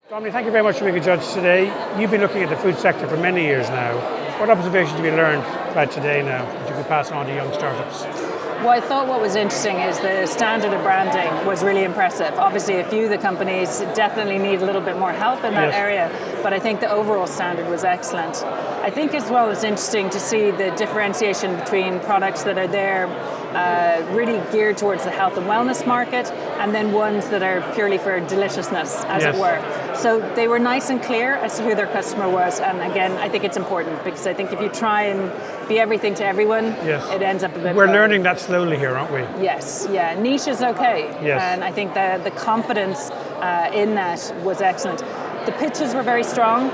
Domini, thank you very much for being a judge today. You've been looking at the food sector for many years now. What observations have you learned about today now that you could pass on to young startups? Well, I thought what was interesting is the standard of branding was really impressive. Obviously, a few of the companies definitely need a little bit more help in that area, but I think the overall standard was excellent. I think as well it's interesting to see the differentiation between products that are there really geared towards the health and wellness market and then ones that are purely for deliciousness, as it were. So they were nice and clear as to who their customer was, and again, I think it's important because I think if you try and be everything to everyone, it ends up a bit... We're learning that slowly here, aren't we? Yes, yeah. Niche is okay. Yes. And I think the confidence in that was excellent. The pitches were very strong,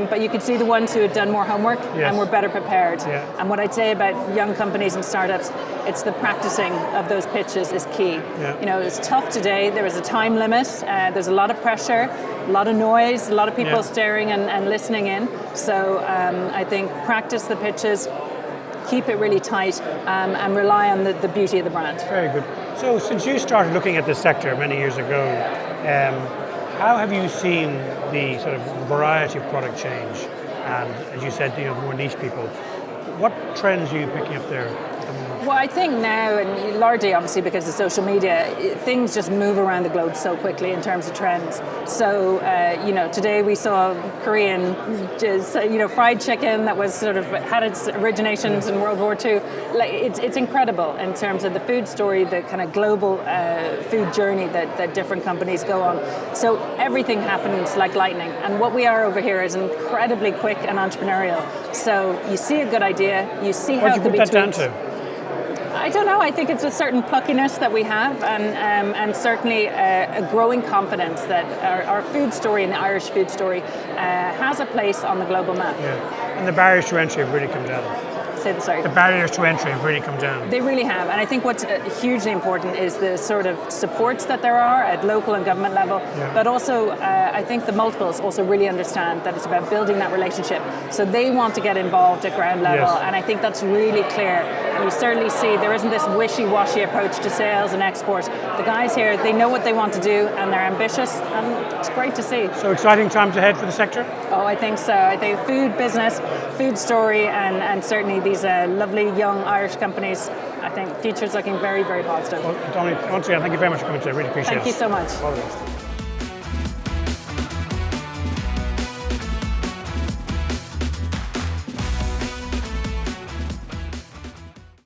but you could see the ones who had done more homework and were better prepared. And what I'd say about young companies and startups, it's the practicing of those pitches is key. You know, it's tough today. There is a time limit. There's a lot of pressure, a lot of noise, a lot of people staring and listening in. So I think practice the pitches, keep it really tight, and rely on the beauty of the brand. Very good. So since you started looking at this sector many years ago, how have you seen the sort of variety of product change? And as you said, more niche people. What trends are you picking up there at the moment? Well, I think now, and largely obviously because of social media, things just move around the globe so quickly in terms of trends. So, today we saw Korean, fried chicken that was sort of had its originations in World War II. Like it's incredible in terms of the food story, the kind of global food journey that different companies go on. So everything happens like lightning. And what we are over here is incredibly quick and entrepreneurial. So you see a good idea, you see how it could be tweaked. What do you put that down to? I don't know. I think it's a certain pluckiness that we have, and certainly a growing confidence that our food story and the Irish food story has a place on the global map. Yeah. And the barriers to entry have really come down. The barriers to entry have really come down. They really have, and I think what's hugely important is the sort of supports that there are at local and government level, but also I think the multiples also really understand that it's about building that relationship. So they want to get involved at ground level, and I think that's really clear. And you certainly see there isn't this wishy-washy approach to sales and export. The guys here, they know what they want to do, and they're ambitious, and it's great to see. So exciting times ahead for the sector? Oh, I think so. I think food business, food story, and certainly these lovely young Irish companies, I think the future's looking very, very positive. Well, Dominic, once again, thank you very much for coming today. I really appreciate it. Thank you so much. All the best.